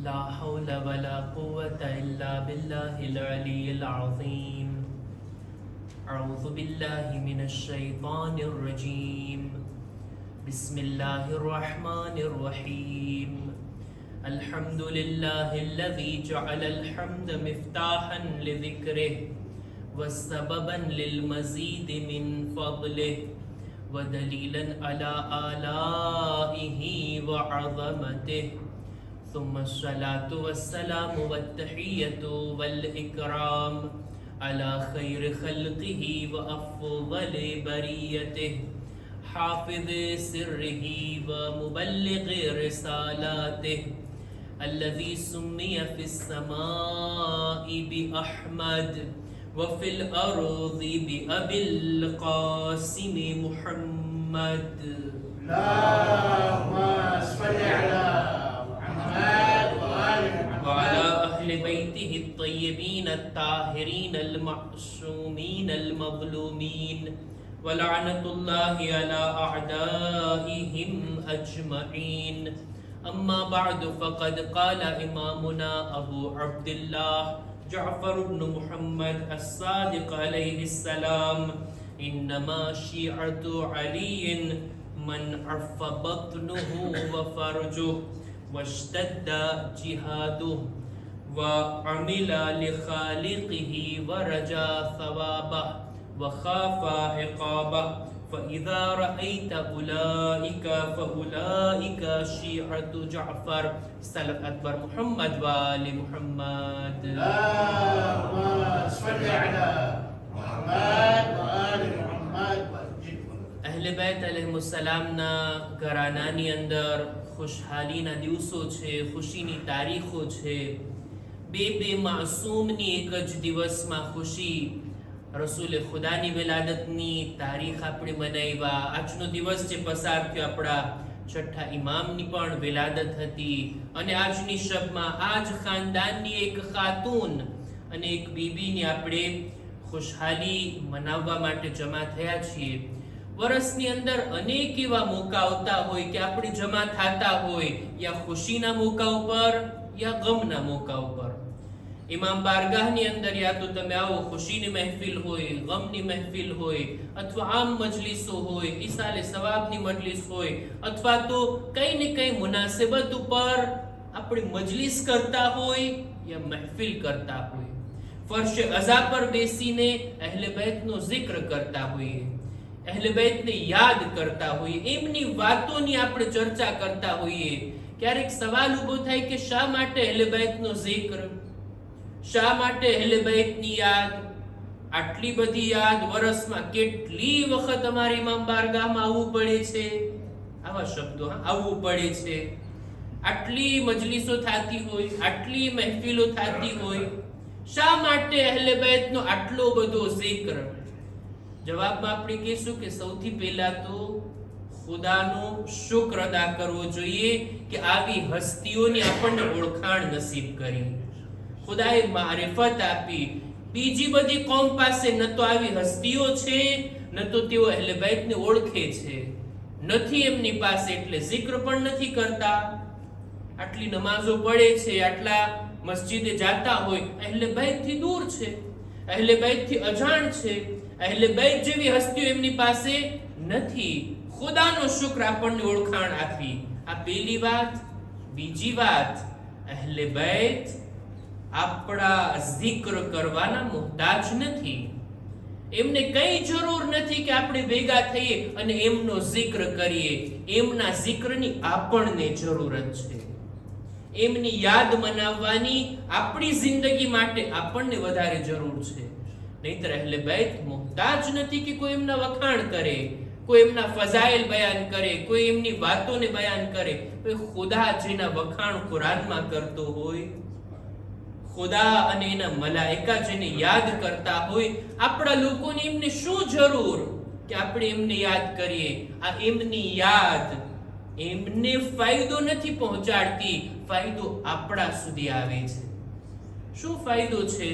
لا حول ولا قوة إلا بالله العلي العظيم. أعوذ بالله من الشيطان الرجيم. بسم الله الرحمن الرحيم. الحمد لله الذي جعل الحمد مفتاحا لذكره وسببا للمزيد من فضله ودليلا على آلائه وعظمته. ثم الصلاة والسلام والتحية والإكرام على خير خلقه وأفضل بريته حافظ سره ومبلغ رسالاته الذي سمي في السماء بأحمد وفي الأرض بأبي القاسم محمد. اللهم صل على محمد وعلى أهل بيته الطيبين الطاهرين المعصومين المظلومين ولعنة الله على أعدائهم أجمعين. أما بعد فقد قال إمامنا أبو عبد الله جعفر بن محمد الصادق عليه السلام: إنما شيعة علي من عف بطنه وفرجه واشتد جهاده وعمل لخالقه ورجا ثوابه وخاف عقابه. فإذا رأيت أولئك فأولئك شيعة جعفر. صلى أكبر محمد وآل محمد. اللهم صل على محمد وآل محمد. અહલે બેત અલૈહિસ્સલામના ઘરાનાની અંદર ખુશહાલીના દિવસો છે, ખુશીની તારીખો છે. બે માસૂમની એક જ દિવસમાં ખુશી. રસૂલે ખુદાની વિલાદતની તારીખ આપણે મનાવ્યા. આજનો દિવસ જે પસાર થયો આપણા છઠ્ઠા ઇમામની પણ વિલાદત હતી. અને આજની શબમાં આજ ખાનદાનની એક ખાતૂન અને એક બીબીની આપણે ખુશહાલી મનાવવા માટે જમા થયા છીએ. વર્ષની અંદર અનેક એવા મોકા આવતા હોય કે આપણે જમા થતા હોય, યા ખુશીના મોકા ઉપર યા ગમના મોકા ઉપર. ઇમામ બારગાહની અંદર યા તો તમે આવો, ખુશીની મહેફિલ હોય, ગમની મહેફિલ હોય, અથવા આમ મજલિસો હોય, ઈસાલે સવાબની મજલિસ હોય, અથવા તો કઈ ને કઈ મુનાસિબત ઉપર આપણે મજલિસ કરતા હોય યા મહેફિલ કરતા હોય. ફર્શે અઝા પર બેસીને અહલે બેતનો જિક્ર કરતા હોઈએ, અહલે બેતને યાદ કરતા હોઈએ, એમની વાતોની આપણે ચર્ચા કરતા હોઈએ. ક્યારેક સવાલ ઉભો થાય કે શા માટે અહલે બેતનો જિક્ર, શા માટે અહલે બેતની યાદ? આટલી બધી યાદ વર્ષમાં કેટલી વખત અમારે ઇમામ બારગાહમાં આવવું પડે છે, આવા શબ્દો આવવું પડે છે. આટલી મજલિસો થતી હોય, આટલી મહેફિલો થતી હોય, શા માટે અહલે બેતનો આટલો બધો જિક્ર? જવાબમાં આપણે કહીશું કે સૌથી પહેલા તો ખુદાનો શુક્ર અદા કરવો જોઈએ કે આવી હસ્તીઓની આપણને ઓળખાણ નસીબ કરી, ખુદાએ મારિફત આપી. બીજી બધી કોમ પાસે ન તો આવી હસ્તીઓ છે, ન તો તેઓ અહલે બેતને ઓળખે છે, નથી એમની પાસે, એટલે જિક્ર પણ નથી કરતા. આટલી નમાઝો પડે છે, આટલા મસ્જિદે જાતા હોય, અહલે બેતથી દૂર છે, અહલે બેતથી અજાણ છે, અહલે બેત જેવી હસ્તીઓ એમની પાસે નથી. ખુદાનો શુક્ર આપણને ઓળખાણ આપી. આ પહેલી વાત. બીજી વાત, અહલે બેત આપણા જિક્ર કરવાના મુહતાજ નથી. એમને કઈ જરૂર નથી કે આપણે ભેગા થઈએ અને એમનો જિક્ર કરીએ. એમના જિક્રની આપણને જરૂરત છે. એમની યાદ મનાવવાની આપણી જિંદગી માટે આપણને વધારે જરૂર છે. નહીતર અહલે બેત મુહતાજ નથી કે કોઈ એમના વખાણ કરે, કોઈ એમના ફઝાઇલ બયાન કરે, કોઈ એમની વાતોને બયાન કરે. ખુદા જેના વખાણ કુરાનમાં કરતો હોય, ખુદા અને એના મલાઈકા જેને યાદ કરતા હોય, આપણા લોકોને એમને શું જરૂર કે આપણે એમને યાદ કરીએ? આ એમની યાદ એમને ફાયદો નથી પહોંચાડતી, ફાયદો આપણા સુધી આવે છે. શું ફાયદો છે?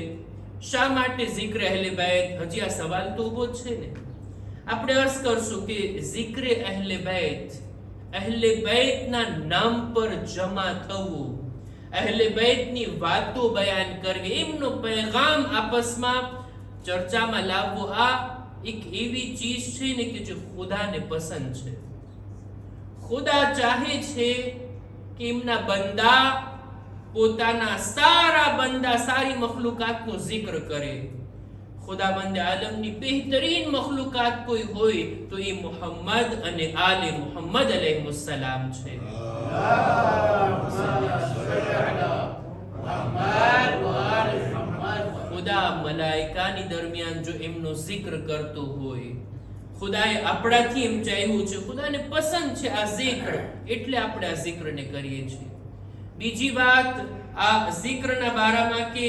શા માટે જિક્ર અહલે બેત? હજી આ સવાલ તો ઉભો જ છે ને. આપણે અર્થ કરશું કે જિક્ર અહલે બેત, અહલે બેતના નામ પર જમા થવું, અહેલે બેતની વાતો બયાન કરવી, એમનો પૈગામ આપસમાં ચર્ચામાં લાવવો, આ એક એવી ચીજ છે ને કે જે ખુદાને પસંદ છે. ખુદા ચાહે છે કે એમના બંદા પોતાના સારા બંદા, સારી મખલુકાતનો જિક્ર કરે. ખુદાવંદ આલમની બહેતરીન મખલુકાત કોઈ હોય તો એ મુહમ્મદ અને આલે મુહમ્મદ અલૈહિસ્સલામ છે. ખુદા મલાઈકાની દરમિયાન જો એમનો જિક્ર કરતો હોય, ખુદાએ આપણાથી એમ ચાહ્યું છે, ખુદાને પસંદ છે આ જિક્ર, એટલે આપણે આ જિક્રને કરીએ છીએ. બીજી વાત આ જિક્રના બારામાં કે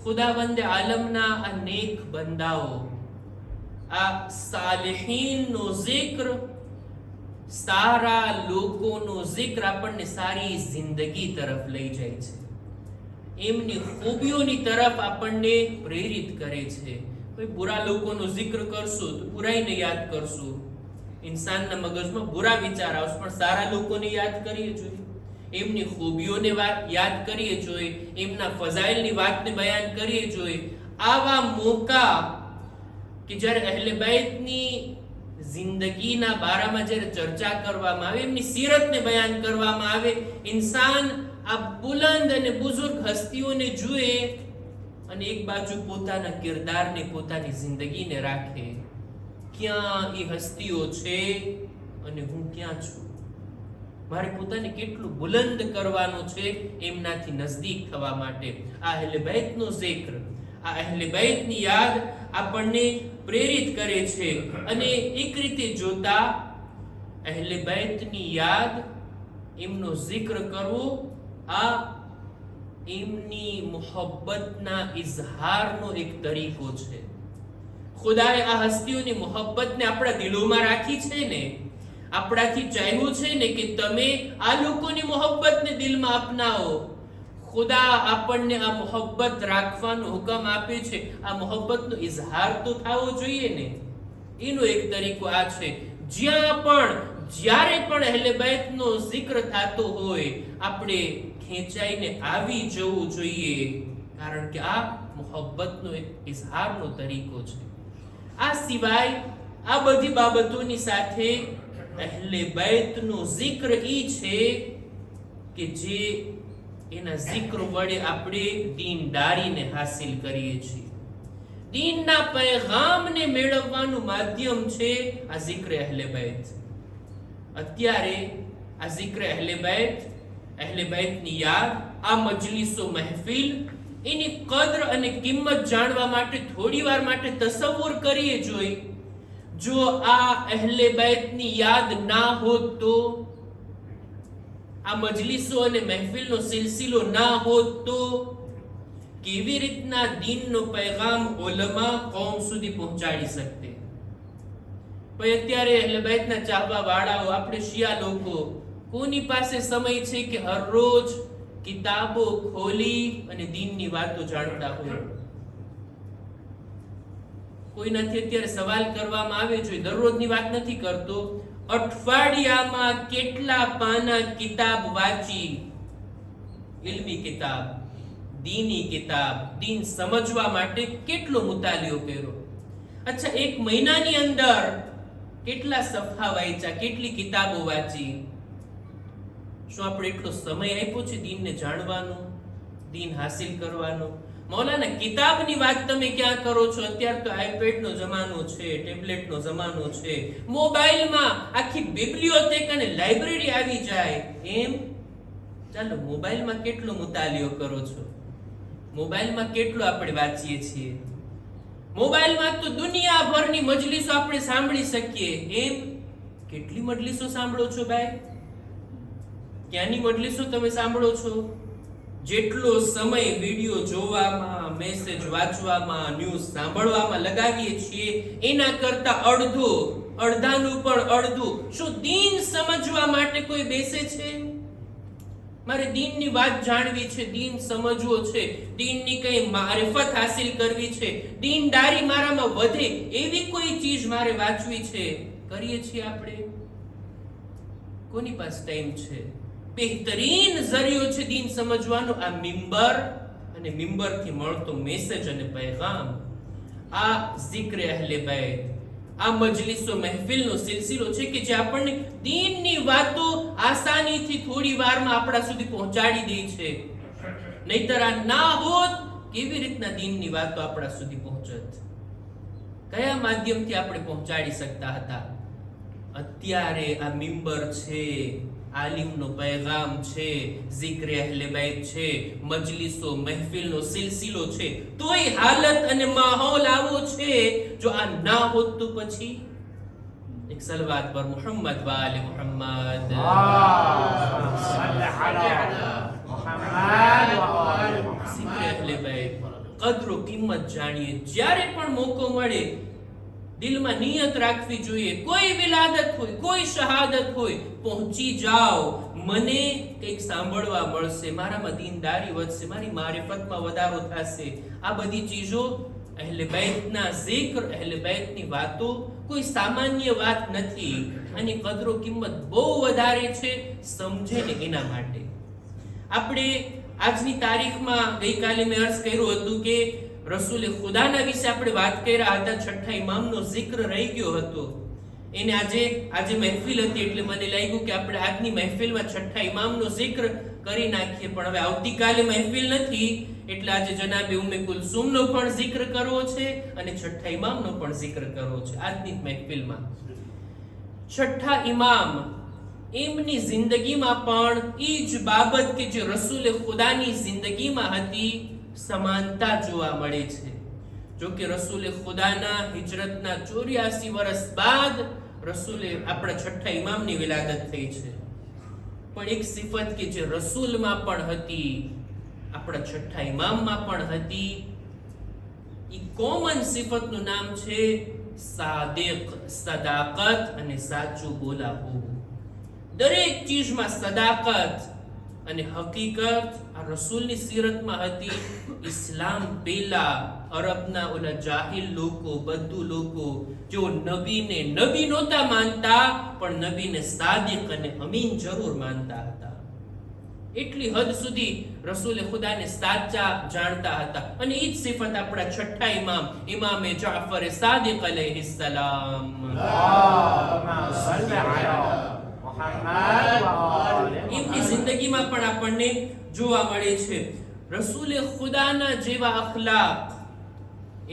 ખુદાવંદ આલમના આ નેક બંદાઓ, આ સાલિહીનનો જિક્ર, સારા લોકોનો જિક્ર આપણને સારી જિંદગી તરફ લઈ જાય છે, એમની ખૂબીઓની તરફ આપણને પ્રેરિત કરે છે. કોઈ બુરા લોકોનો જિક્ર કરશો તો બુરાઈને યાદ કરશો, ઇન્સાનના મગજમાં બુરા વિચાર આવશે, પણ સારા લોકોને યાદ કરીએ જોઈએ, એમની ખૂબીઓને યાદ કરીએ જોઈએ, એમના ફઝાઇલની વાતને બયાન કરીએ જોઈએ. આવા મોકા કે જ્યારે અહેલે બેતની જિંદગીના બારામાં જ્યારે ચર્ચા કરવામાં આવે, એમની સીરતને બયાન કરવામાં આવે, ઇન્સાન આ બુલંદ અને બુઝુર્ગ હસ્તીઓને જુએ અને એક બાજુ પોતાના કિરદારને, પોતાની જિંદગીને રાખે, ક્યાં એ હસ્તીઓ છે અને હું ક્યાં છું, મારે પોતાને કેટલું બુલંદ કરવાનું છે એમનાથી નજદીક થવા માટે. આ અહેલે બેતનો જિક્ર, આ અહેલે બેતની યાદ આપણને પ્રેરિત કરે છે. અને એક રીતે જોતા અહેલે બેતની યાદ, એમનો જિક્ર કરવો, આ એમની મોહબ્બતના ઇઝહારનો એક તરીકો છે. ખુદાએ આ હસ્તીઓની મોહબ્બતને આપણા દિલોમાં રાખી છે ને, આપણાથી ચાહ્યું છે ને કે તમે આ લોકોની મોહબ્બતને દિલમાં અપનાવો. ખુદા આપણને આ મોહબ્બત રાખવાનો હુકમ આપે છે, આ મોહબ્બતનો ઇઝહાર તો થવો જોઈએ ને, એનો એક તરીકો આ છે. જ્યારે પણ અહેલે બેતનો જિક્ર થતો હોય, આપણે ખેંચાઈને આવી જવું જોઈએ, કારણ કે આ મોહબ્બતનો એક ઇઝહારનો તરીકો છે. આ સિવાય આ બધી બાબતોની સાથે અહેલે બેતનો જિક્ર ઈ છે કે જે એના જિક્ર વડે આપણે દીનદારીને હાસિલ કરીએ છીએ. દીનના પૈગામને મેળવવાનું માધ્યમ છે આ જિક્ર અહેલે બેત. અત્યારે આ જિક્ર અહેલે બેત, અહેલે બેતની યાદ, આ મજલિસો, મહેફિલ, એની કદર અને કિંમત જાણવા માટે થોડી વાર માટે તસવ્વુર કરીએ જોઈએ. જો આ અહેલે બેતની યાદ ના હોત તો, આ મજલિસો અને મહેફિલનો સિલસિલો ના હોત તો, કેવી રીતના દીનનો પૈગામ ઉલમા કૌમ સુધી પહોંચાડી શકતે? પણ અત્યારે અહેલે બેતના ચાહવા વાળાઓ, આપણે શિયા લોકો, કોની પાસે સમય છે કે હરરોજ કિતાબો ખોલી અને દીનની વાતો જાણતા હોય? કોઈનાથી અત્યારે સવાલ કરવામાં આવે, જોઈએ દરરોજની વાત નથી કરતો, અઠવાડિયામાં કેટલા પાના કિતાબ વાંચી, ઇલ્મી કિતાબ, દીની કિતાબ, દીન સમજવા માટે કેટલો મુતાલિયો કર્યો? અચ્છા, એક મહિનાની અંદર કેટલા સફા વાંચ્યા, કેટલી કિતાબો વાંચી? શું આપણે એટલો સમય આપ્યો છે દીનને જાણવાનો, દીન હાસિલ કરવાનો? મૌલાના, કિતાબની વાત તમે ક્યાં કરો છો? અત્યારે તો આઈપેડનો જમાનો છે, ટેબ્લેટનો જમાનો છે, મોબાઈલમાં આખી બિબ્લિયોથેક અને લાઇબ્રેરી આવી જાય. એમ ચાલો, મોબાઈલમાં કેટલો મુતાલિયો કરો છો? મોબાઈલમાં કેટલો આપણે વાંચીએ છીએ? મોબાઈલમાં તો દુનિયાભરની મજલિસો આપણે સાંભળી શકીએ. એમ કેટલી મજલિસો સાંભળો છો ભાઈ? ક્યાંની મજલિસો તમે સાંભળો છો? જેટલો સમય વિડિયો જોવામાં, મેસેજ વાંચવામાં, ન્યૂઝ સાંભળવામાં લગાવીએ છીએ, એના કરતા અડધાનું પણ અડધું શું દીન સમજવા માટે કોઈ બેસે છે? મારે દીનની વાત જાણવી છે, દીન સમજવો છે, દીનની કઈ મારિફત હાસિલ કરવી છે, દીનદારી મારામાં વધે એવી કોઈ ચીજ મારે વાંચવી છે. કરીએ છીએ આપણે? કોની પાસે ટાઈમ છે? બહેતરીન ઝરિયો છે દીન સમજવાનો આ મિંબર અને મિંબરથી મળતો મેસેજ અને પૈગામ, આ ઝિક્ર અહલે બૈત, આ મજલિસો મહેફિલનો સિલસિલો છે કે જે આપણને દીનની વાતો આસાનીથી થોડી વારમાં આપણા સુધી પહોંચાડી દે છે. નહીતર આ ના હોત કેવી રીતના દીનની વાતો આપણા સુધી પહોંચત? કયા માધ્યમથી આપણે પહોંચાડી શકતા હતા? અત્યારે આ મિંબર છે, આલિમનો પૈગામ છે, ઝિક્ર અહલે બૈત છે, મજલિસો મહેફિલનો સિલસિલો છે, તોય હાલત અને માહોલ આવો છે. જો આ ના હોત તો પછી એક સલવાત પર મુહમ્મદ વ આલે મુહમ્મદ. ઝિક્ર અહલે બૈત, કદરો કિંમત જાણીએ. જ્યારે પણ મોકો મળે દિલમાં નિયત રાખવી જોઈએ, કોઈ વિલાદત હોય, કોઈ શહાદત હોય, પહોંચી જાઓ. મને કંઈક સાંભળવા મળશે, મારામાં દીનદારી વધશે, મારી મારિફતમાં વધારો થશે. આ બધી ચીજો અહલે બૈતના ઝિક્ર, અહલે બૈતની વાતો કોઈ સામાન્ય વાત નથી. આની કદરો કિંમત બહુ વધારે છે. સમજે ને એના માટે આપણે આજની તારીખમાં ગઈકાલે મેં અર્ઝ કર્યું હતું કે રસૂલે ખુદાના વિશે આપણે વાત કર્યા હતા. છઠ્ઠા ઇમામનો ઝિક્ર રહી ગયો હતો. એને આજે મહેફિલ હતી એટલે મને લાગ્યું કે આપણે આજની મહેફિલમાં છઠ્ઠા ઇમામનો ઝિક્ર કરી નાખીએ. પણ હવે આવતીકાલે મહેફિલ નથી એટલે આજે જનાબે ઉમ્મે કુલસુમનો પણ ઝિક્ર કરવો છે અને છઠ્ઠા ઇમામનો પણ ઝિક્ર કરવો છે આજની મહેફિલમાં. છઠ્ઠા ઇમામ, એમની જિંદગીમાં પણ ઈ જ બાબત કે જે રસૂલે ખુદાની જિંદગીમાં હતી, સમાનતા જોવા મળે છે. જો કે રસૂલે ખુદાના હિજરતના 84 વર્ષ બાદ રસૂલે આપણા છઠ્ઠા ઇમામની વિલાદત થઈ છે. પણ એક સિફત કે જે રસૂલમાં પણ હતી, આપણા છઠ્ઠા ઇમામમાં પણ હતી, ઈ કોમન સિફતનું નામ છે સાદિક, સદાકત અને સાચું બોલાવું. દરેક ચીજમાં સદાકત અને હકીકત આ રસૂલની સીરતમાં હતી. ઇસ્લામ પહેલા અરબના ઓલા જાહિલ લોકો, બદ્દુ લોકો, જેઓ નબીને નબી નહોતા માનતા પણ નબીને સાદિક અને અમીન જરૂર માનતા હતા. એટલી હદ સુધી રસૂલે ખુદાને સાચા જાણતા હતા. અને ઈ જ સિફત આપણા છઠ્ઠા ઇમામ, ઇમામે જાફર સાદિક અલૈહિસ્સલામ, એમની જિંદગીમાં પણ આપણને જોવા મળે છે. રસૂલે ખુદાના જેવા અખલાક,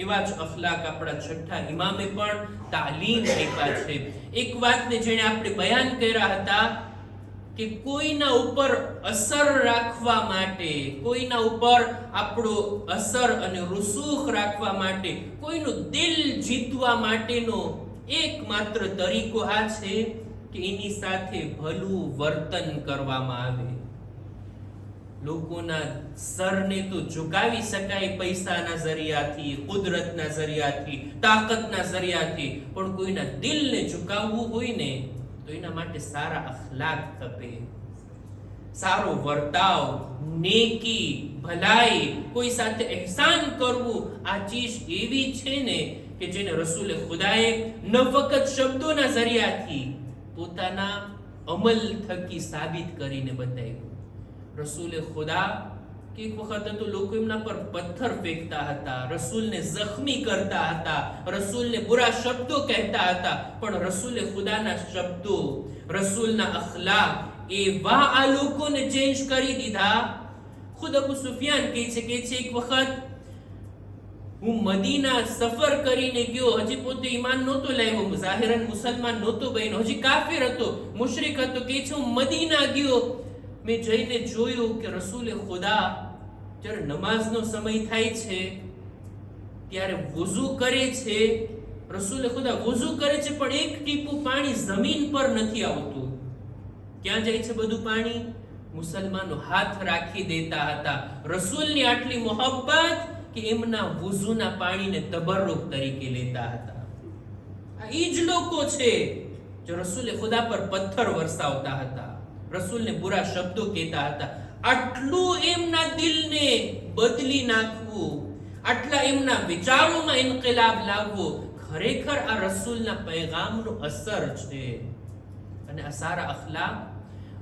એવા જ અખલાક આપણા છઠ્ઠા ઇમામે પણ તાલીમ આપ્યા છે. એક વાતને જેને આપણે બયાન કર્યા હતા કે કોઈના ઉપર અસર રાખવા માટે, કોઈના ઉપર આપણો અસર અને રૂસૂખ રાખવા માટે, કોઈનું દિલ જીતવા માટેનો એકમાત્ર તરીકો આ છે કે એની સાથે ભલું વર્તન કરવામાં આવે. લોકોના સરને તો ઝુકાવી શકાય પૈસાના જરિયાથી, કુદરતના જરિયાથી, તાકાતના જરિયાથી, પણ કોઈના દિલને ઝુકાવવું હોય ને તો એના માટે સારા અખલાક ખપે, સારો વર્તાવ, નેકી, ભલાઈ, કોઈ સાથે ehસાન કરવું. આ ચીજ એવી છે ને કે જેને રસૂલે ખુદાએ ન ફક્ત શબ્દોના જરિયાથી પોતાના અમલ થકી સાબિત કરીને બતાવ્યું. રસૂલે ખુદા કે એક વખત તો લોકો એમના પર પથ્થર ફેંકતા હતા, રસૂલને જખ્મી કરતા હતા, રસૂલને બુરા શબ્દો કહેતા હતા, પણ રસૂલે ખુદાના શબ્દો, રસૂલના અખલાક એવા આ લોકોને ચેન્જ કરી દીધા. ખુદ અબુ સુફિયાન કહે છે એક વખત હું મદીના સફર કરીને ગયો, હજી પોતે ઈમાન નહોતો લાવ્યો, ઝાહિરન મુસલમાન નહોતો બન્યો, હજી કાફિર હતો, મુશરિક હતો. કે છે હું મદીના ગયો, મેં જઈને જોયું કે રસૂલે ખુદા જ્યારે નમાઝનો સમય થાય છે ત્યારે વુઝુ કરે છે. રસૂલે ખુદા વુઝુ કરે છે પણ એક ટીપું પાણી જમીન પર નથી આવતું. ક્યાં જાય છે બધું પાણી? મુસલમાનો હાથ રાખી દેતા હતા. રસૂલની આટલી મોહબ્બત કે એમના વુઝુના પાણીને તબર્રુક તરીકે લેતા હતા. આ ઈ જ લોકો છે જે રસૂલે ખુદા પર પથ્થર વરસાવતા હતા, રસૂલને બુરા શબ્દો કહેતા હતા. આટલું એમના દિલને બદલી નાખવું, આટલા એમના વિચારોમાં ઇન્કિલાબ લાવવો, ખરેખર આ રસૂલના પૈગામનો અસર છે. અને આ સારા અખલાક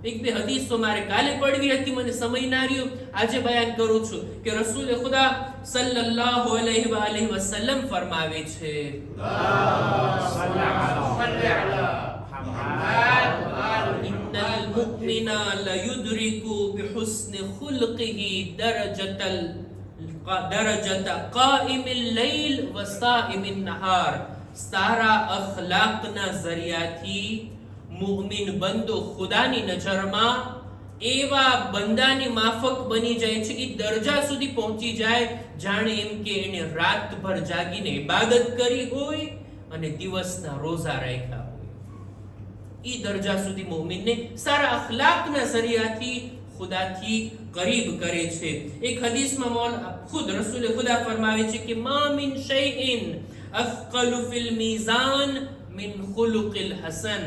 એક બે હદીસો મારે કાલે પડવી હતી, મને સમય ના રહ્યો, આજે બયાન કરું છું કે રસૂલે ખુદા સલ્લલ્લાહુ અલૈહિ વસલ્લમ ફરમાવે છે, ઇન્નલ મુમિના લયુદ્રિકુ બિહુસ્ન ખુલ્કિહી દરજત કાઇમિલ લૈલ વ સાઇમિન નહાર. સારા અખલાકના ઝરિયાથી મુમિન બંદો ખુદાની નજરમાં એવા બંદાની માફક બની જાય છે, એ દરજા સુધી પહોંચી જાય જાણે એમ કે એને રાતભર જાગીને ઇબાદત કરી હોય અને દિવસના રોઝા રાખ્યા હોય. એ દરજા સુધી મુમિનને સારા અખલાકના ઝરિયાથી ખુદાથી કરીબ કરે છે. એક હદીસમાં ખુદ રસૂલે ખુદા ફરમાવે છે કે મા મિન શૈઇન અફકલુ ફિલ મીઝાન મિન ખુલુકિલ હસન.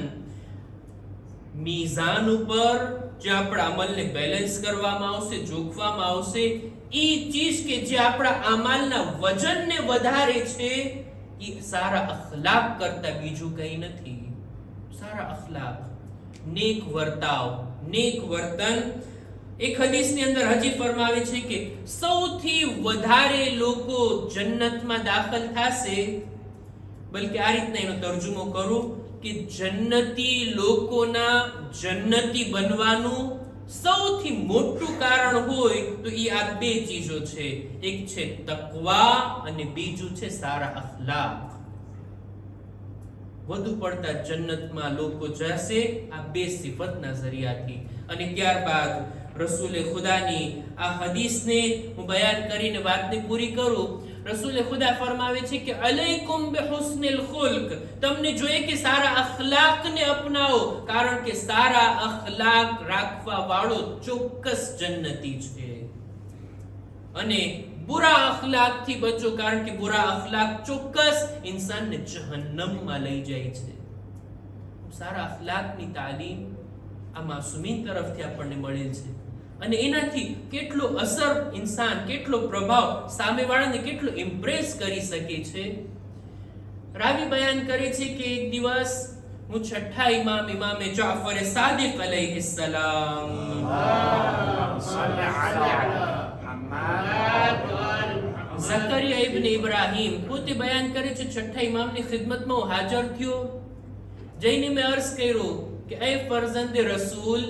મીઝાન ઉપર જે આપણા અમલને બેલેન્સ કરવામાં આવશે, જોખવામાં આવશે, એ ચીજ કે જે આપણા અમલના વજનને વધારે છે, એ સારા અખલાક કરતા બીજું કંઈ નથી. સારા અખલાક, નેક વર્તાવ, નેક વર્તન. એક હદીસની અંદર હજી ફરમાવે છે કે સૌથી વધારે લોકો જન્નતમાં દાખલ થશે, બલકે આ રીતના એનો તર્જુમો કરું કે જન્નતી લોકોના જન્નતી બનવાનું સૌથી મોટું કારણ હોય તો એ આ બે ચીજો છે. એક છે તકવા અને બીજું છે સારા અખલાક. વધુ પડતા જન્નતમાં લોકો જશે આ બે સિફતના ઝરિયાથી. અને ત્યારબાદ રસૂલે ખુદાની આ હદીસને હું બયાન કરીને વાતને પૂરી કરું. રસૂલે ખુદા ફરમાવે છે કે અલૈકુમ બિહુસ્નિલ ખુલ્ક, તમને જોઈએ કે સારા અખલાકને અપનાવો, કારણ કે સારા અખલાક રાખવા વાળો ચોક્કસ જન્નતી છે. અને બુરા અખલાકથી બચો, કારણ કે બુરા અખલાક ચોક્કસ ઇન્સાનને જહન્નમમાં લઈ જાય છે. સારા અખલાકની તાલીમ આ માસૂમીન તરફથી આપણને મળેલ છે, અને એનાથી કેટલો અસર ઇન્સાન, કેટલો પ્રભાવ સામેવાળાને કેટલો ઇમ્પ્રેસ કરી શકે છે. રાવી બયાન કરે છે કે એક દિવસ હું છઠ્ઠા ઇમામે જાફર સાદિક અલૈહિસ્સલામ ઝકરિયા ઇબ્ન ઇબ્રાહીમ પોતે બયાન કરે છે, છઠ્ઠા ઇમામની ખિદમતમાં હું હાજર થયો. જઈને મેં અર્ઝ કર્યો કે એ ફરઝંદે રસૂલ,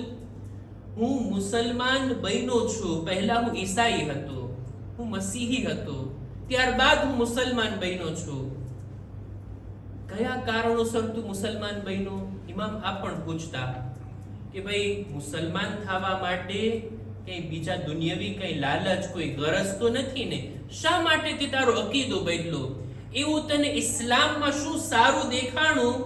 હું મુસલમાન બન્યો છું. પહેલા હું ઈસાઈ હતો, હું મસીહી હતો, ત્યારબાદ હું મુસલમાન બન્યો છું. કયા કારણોસર તું મુસલમાન બન્યો? ઇમામ આ પણ પૂછતા કે ભાઈ મુસલમાન થવા માટે કઈ બીજા દુનિયાવી કઈ લાલચ, કોઈ ગરજ તો નથી ને? શા માટે તે તારો અકીદો બદલો? એવું તને ઇસ્લામમાં શું સારું દેખાણું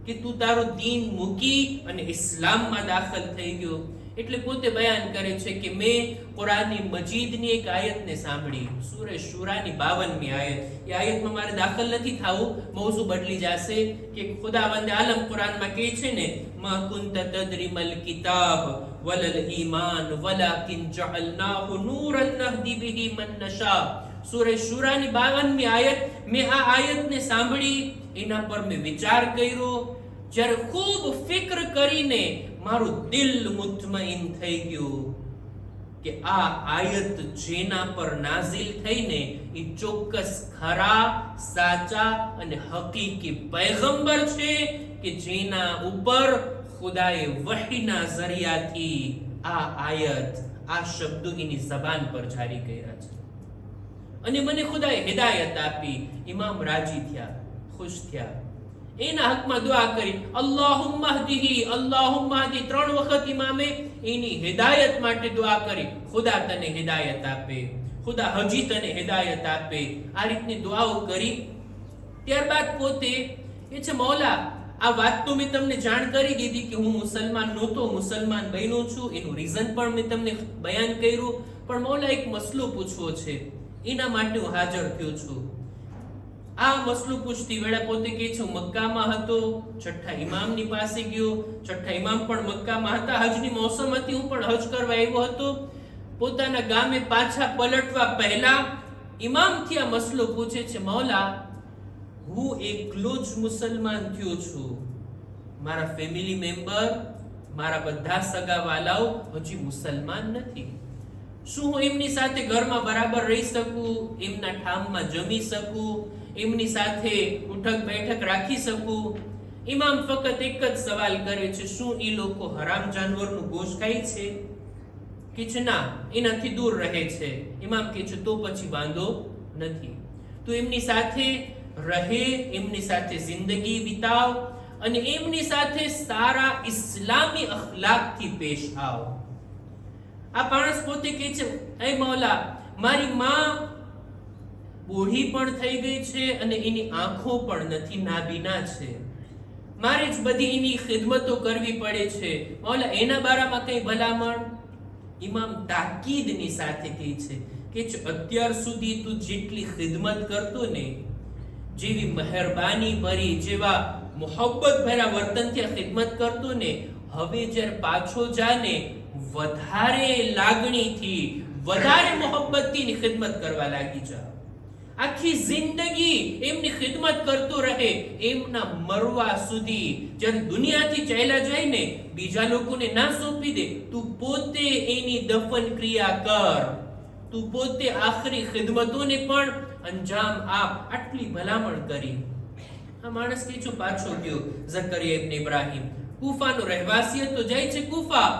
કે તું તારો દીન મૂકી અને ઇસ્લામમાં દાખલ થઈ ગયો? એટલે પોતે બયાન કરે છે કે મેં કુરાની મજીદની એક આયતને સાંભળી, સૂરે શુરાની 52મી આયત. એ આયતમાં મારે દાખલ નથી થવું, મૌઝુ બદલી જશે. કે ખુદાવંદ આલમ કુરાનમાં કહે છે ને, મા કુંત તદરીમલ કિતાબ વલલ ઈમાન વલાકિન જઅલનાહુ નૂરન નહદી બિહી મન નશા. સૂરે શુરાની 52મી આયત. મેં આ આયતને સાંભળી, એના પર મેં વિચાર કર્યો. જ્યારે ખૂબ ફિક્ર કરીને મારું દિલ મુતમઈન થઈ ગયું કે આ આયત જેના પર નાઝિલ થઈને એ ચોક્કસ ખરા, સાચા અને હકીકી પૈગંબર છે કે જેના ઉપર ખુદાએ વહીના ઝરિયાથી આ આયત, આ શબ્દો એની જબાન પર જારી કર્યા છે. અને મને ખુદાએ હિદાયત આપી. ઇમામ રાજી થયા, ખુશ થયા. એના હકમાં દુઆ કરી, અલ્લાહુમ્મા હદીહી, અલ્લાહુમ્મા હદી. 3 વખત ઇમામે એની હિદાયત માટે દુઆ કરી. ખુદા તને હિદાયત આપે, ખુદા હજી તને હિદાયત આપે. આ રીતની દુઆઓ કરી. ત્યારબાદ પોતે એ છે, મૌલા આ વાત તો મેં તમને જાણ કરી દીધી કે હું મુસલમાન નહોતો, મુસલમાન બન્યો છું. એનું રીઝન પણ મેં તમને બયાન કર્યું. પણ મૌલા એક મસલો પૂછવો છે, એના માટે હું હાજર થયો છું. આ મસલો પૂછતી વેળા પોતે કહે છે, હું મક્કામાં હતો, છઠ્ઠા ઇમામની પાસે ગયો. છઠ્ઠા ઇમામ પણ મક્કામાં હતા, હજની મોસમ હતી, હું પણ હજ કરવા આવ્યો હતો. પોતાના ગામે પાછા પલટવા પહેલા ઇમામથી આ મસલો પૂછે છે, મૌલા હું એકલો જ મુસલમાન થયો છું, મારા ફેમિલી મેમ્બર મારા બધા સગા વાલાઓ હજી મુસલમાન નથી. શું હું એમની સાથે ઘરમાં બરાબર રહી શકું, એમના ઠામમાં જમી શકું, એમની સાથે ઉઠક બેઠક રાખી શકું? ઇમામ ફક્ત એક જ સવાલ કરે છે, શું એ લોકો હરામ જાનવરનું ગોશ્ત ખાય છે કે છે ના, એનાથી દૂર રહે છે? ઇમામ કહે છે તો પછી વાંધો નથી. તો એમની સાથે રહે, એમની સાથે જિંદગી વિતાવ અને એમની સાથે સારા ઇસ્લામી અખલાકથી પેશ આવ. આ માણસ પોતે કહે છે, એ મૌલા, મારી માં બુઢી પણ થઈ ગઈ છે અને એની આંખો પણ નથી, નાબીના છે. મારે જ બધી એની ખિદમતો કરવી પડે છે. મૌલા, એના બારામાં કઈ ભલામણ? ઇમામ તાકીદની સાથે કહે છે કે અત્યાર સુધી તું જેટલી ખિદમત કરતો ને, જેવી મહેરબાની ભરી, જેવા મોહબ્બત ભર્યા વર્તનથી આ ખિદમત કરતો ને, હવે જ્યારે પાછો જાને વધારે લાગણીથી, વધારે મોહબ્બતથી ખિદમત કરવા લાગી જા. આખી જિંદગી એમની ખિદમત કરતો રહે, એમના મરવા સુધી. જ્યારે દુનિયાથી ચાલ્યા જાય ને, બીજા લોકોને ના સોંપી દે, તું પોતે એની દફન ક્રિયા કર, તું પોતે આખરી ખિદમતોને પણ અંજામ આપ. આટલી ભલામણ કરી. આ માણસ કે જો પાછો ગયો ઝકરિયા ઇબ્ન ઇબ્રાહિમ, કુફાનો રહેવાસી હતો, જાય છે કુફા.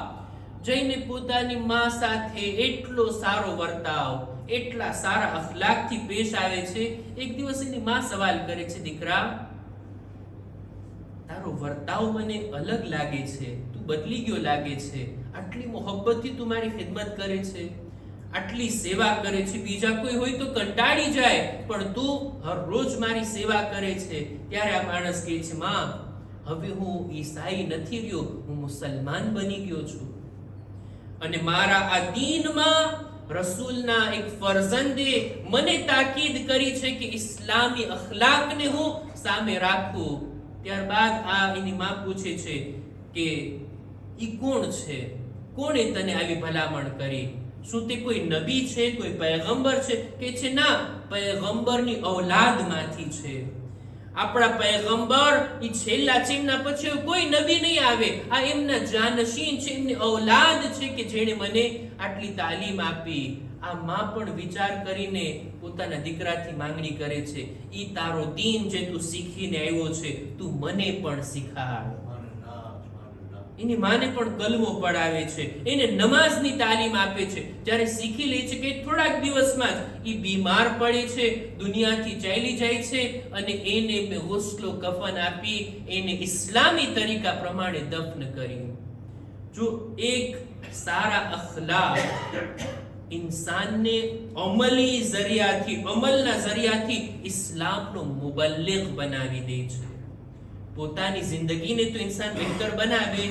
જઈને પોતાની માં સાથે એટલો સારો વર્તાવ, એટલા સારા અખલાકથી પેશ આવે છે. એક દિવસ એની માં સવાલ કરે છે, દીકરા, તારો વર્તાવ મને અલગ લાગે છે, તું બદલી ગયો લાગે છે. આટલી મોહબ્બતથી તું મારી ખિદમત કરે છે, આટલી સેવા કરે છે, બીજા કોઈ હોય તો કંટાળી જાય, પણ તું હર રોજ મારી સેવા કરે છે. ત્યારે આ માણસ કહે છે, માં, હવે હું ઈસાઈ નથી રહ્યો, હું મુસલમાન બની ગયો છું. અને મારા આ દીનમાં રસૂલના એક ફરઝંદે મને તાકીદ કરી છે કે ઇસ્લામી અખલાકને હું સામે રાખું. ત્યારબાદ આ એની માં પૂછે છે કે ઈ કોણ છે, કોણે તને આવી ભલામણ કરી? શું તે કોઈ નબી છે, કોઈ પૈગંબર છે? કે છે ના, પૈગંબરની ઔલાદમાંથી છે. આપણા પૈગંબર ઈ છેલ્લા છે, એમના પછી કોઈ નબી નહીં આવે. આ એમના જાનશીન છે, એમની ઔલાદ છે કે જેણે મને આટલી તાલીમ આપી. આ માં પણ વિચાર કરીને પોતાના દીકરાથી માંગણી કરે છે, ઈ તારો દીન જે તું શીખીને આવ્યો છે, તું મને પણ શીખાડ. એની માને પણ કલમો પડાવે છે, એને નમાઝની તાલીમ આપે છે. જ્યારે શીખી લે છે કે થોડાક દિવસમાં જ ઈ બીમાર પડે છે, દુનિયાથી ચાલી જાય છે, અને એને મેં ગુસ્લો કફન આપી એને ઇસ્લામી તરીકા પ્રમાણે દફન કરી. જો એક સારા અખલાક ઇન્સાનને અમલી ઝરિયાથી, અમલના ઝરિયાથી ઇસ્લામનો મુબલ્લિગ બનાવી દે છે. પોતાની જિંદગીને તો ઇન્સાન બહેતર બનાવે,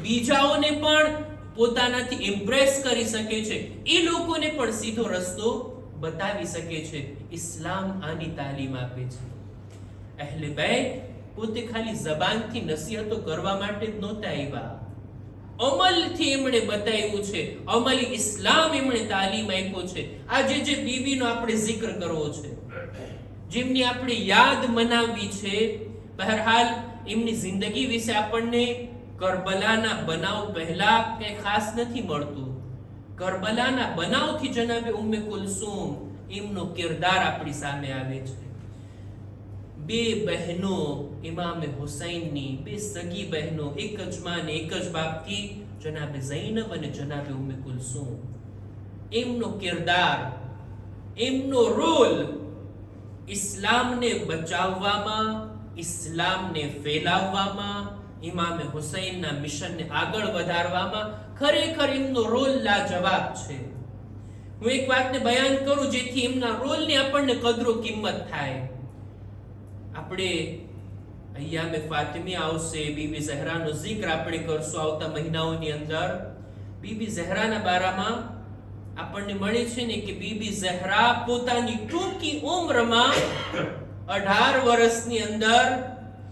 બીજાઓને પણ પોતાનાથી ઇમ્પ્રેસ કરી શકે છે, એ લોકોને પણ સીધો રસ્તો બતાવી શકે છે. ઇસ્લામ આની તાલીમ આપે છે. અહેલે બેત પોતે ખાલી જબાનથી નસીહતો કરવા માટે જ નહોતા આવ્યા, અમલથી એમણે બતાવ્યું છે. અમલી ઇસ્લામ એમણે તાલીમ આપ્યો છે. આજે જે બીવીનો આપણે જિક્ર કરવો છે, જેમની આપણે યાદ મનાવવી છે, બહરહાલ એમની જિંદગી વિશે આપણને કરબલાના બનાવ પહેલા કઈ ખાસ નથી મળતું. કરબલાના બનાવથી જનાબે ઉમ્મે કુલસુમ એમનો કિરદાર આપણી સામે આવે છે. બે બહેનો ઇમામે હુસૈનની, બે સગી બહેનો, એક જ માં એક જ બાપથી, જનાબે ઝૈનબ અને જનાબે ઉમ્મે કુલસુમ. એમનો કિરદાર, એમનો રોલ ઇસ્લામને બચાવવામાં, ઇસ્લામને ફેલાવવામાં, ઇમામે હુસૈનના મિશનને આગળ વધારવામાં ખરેખર એમનો રોલ લાજવાબ છે. હું એક વાતને બયાન કરું જેથી એમના રોલની આપણને કદરો કિંમત થાય. આપણે અય્યામે ફાતિમી આવશે, બીબી ઝહરાનો જિક્ર આપણે કરશું આવતા મહિનાઓની અંદર. બીબી ઝહરાના બારામાં આપણને મળે છે ને કે બીબી ઝહરા પોતાની ટૂંકી ઉંમરમાં 18 વર્ષની અંદર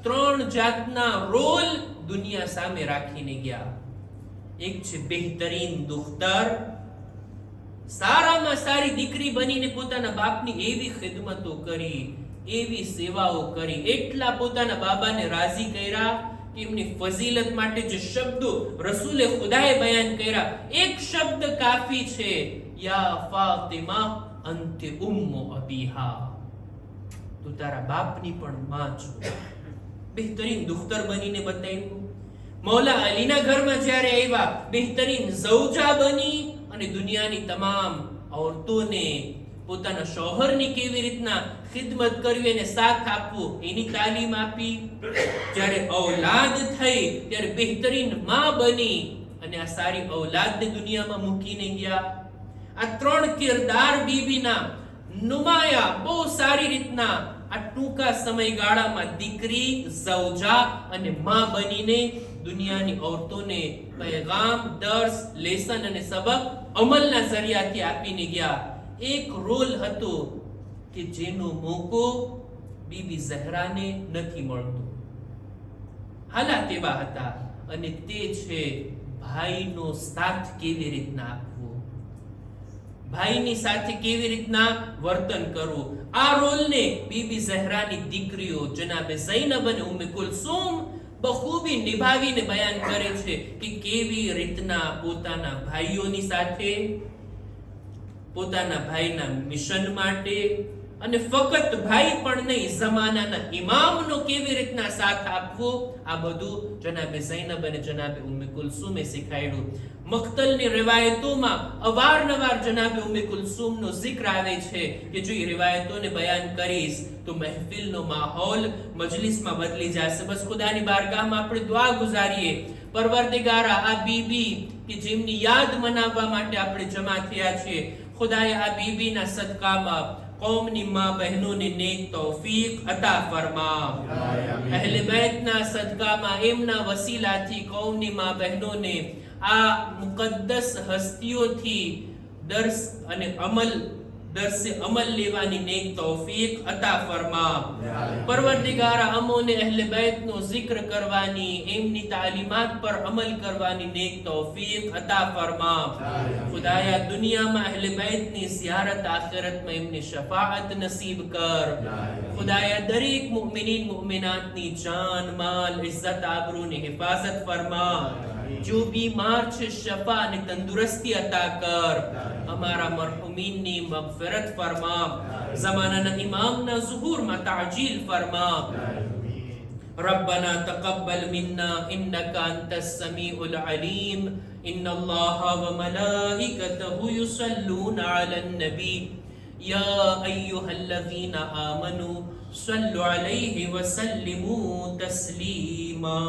3 જાતના રોલ દુનિયા સામે રાખીને ગયા. એક છે બહેતરીન દુખ્તર, સારામાં સારી દીકરી બનીને પોતાના બાપની એવી ખિદમતો કરી, એવી સેવાઓ કરી, એટલા પોતાના બાબાને રાજી કર્યા કે એમની ફઝીલત માટે જે શબ્દો રસૂલે ખુદાએ બયાન કર્યા, એક શબ્દ કાફી છે, યા ફાતિમા અંતે ઉમ્મુ અબીહા, તું તારા બાપની પણ માં છો. બહેતરીન દુખ્તર બનીને બતાવ્યું. મૌલા અલીના ઘરમાં જ્યારે આવ્યા, બહેતરીન ઝૌજા બની અને દુનિયાની તમામ ઔરતોને પોતાના શોહરની કેવી રીતના ખિદમત કરવી અને સાથ આપવો એની તાલીમ આપી. જ્યારે ઔલાદ થઈ ત્યારે બહેતરીન માં બની અને આ સારી ઔલાદને દુનિયામાં મૂકીને ગયા. આ ત્રણ કિરદાર બીબીના નુમાયા બહુ સારી રીતના આ ટૂંકા સમયગાળામાં દીકરી, ઝૌજા અને માં બનીને દુનિયાની ઔરતોને પૈગામ, દર્સ, લેસન અને સબક અમલના જરિયાથી આપીને ગયા. એક રોલ હતો કે જેનો મોકો બીબી ઝહરાને નથી મળતો. હાલાત એવા હતા અને તે છે ભાઈનો સાથ કેવી રીતના આપવો, ભાઈની સાથે કેવી રીતના વર્તન કરવું. આ રોલને બીબી ઝહરાની દીકરીઓ જનાબે ઝૈનબ અને ઉમ્મે કુલસુમ બખૂબી નિભાવીને બયાન કરે છે કે કેવી રીતના પોતાના ભાઈઓની સાથે, પોતાના ભાઈના મિશન માટે અને ફક્ત ભાઈ પણ નહીં, જમાનાના ઇમામનો કેવી રીતના સાથ આપવો, આ બધું જનાબે ઝૈનબ અને જનાબે ઉમ્મે કુલસુમે શીખાડ્યું. મક્તલની રિવાયતોમાં અવારનવાર જનાબે ઉમ્મે કુલસુમનો જિક્ર આવે છે કે જો એ રિવાયતોને બયાન કરીશ તો મહેફિલનો માહોલ મજલિસમાં બદલી જશે. બસ ખુદાની બારગાહમાં આપણે દુઆ ગુજારીએ, પરવરદિગારા આ બીબી કે જેમની યાદ મનાવવા માટે આપણે જમા થયા છીએ, ખુદાએ આ બીબીના સદકામાં કૌમની માં બહેનોને નેક તૌફીક અતા ફરમા. અહેલે બેતના સદકામાં એમના વસીલાથી કૌમની માં બહેનોને આ મુકદ્દસ હસ્તીઓથી દર્સ અને દર્સે અમલ લેવાની નેક તૌફીક અતા ફરમા. પરવરદિગારા અમોને અહેલે બેતનો જિક્ર કરવાની, એમની તાલીમાત પર અમલ કરવાની નેક તૌફીક અતા ફરમા. ખુદાયા દુનિયામાં અહેલે બેતની ઝિયારત, આખિરતમાં એમની શફાઅત નસીબ કર. ખુદાયા દરેક મુમિનીન મુમિનાતની જાન, માલ, ઇઝ્ઝત, આબરૂની હિફાઝત ફરમા. जो बीमार છે શફા અને તંદુરસ્તી અતા કર. અમારા મરહુમીનની મગફિરત ફરમા. ઝમાનાના ઇમામના ઝુહૂરમાં તાજીલ ફરમા. ربنا تقبل منا إنك أنت السميع العليم إن الله وملائكته يصلون على النبي يا أيها الذين آمنوا صلوا عليه وسلموا تسليما.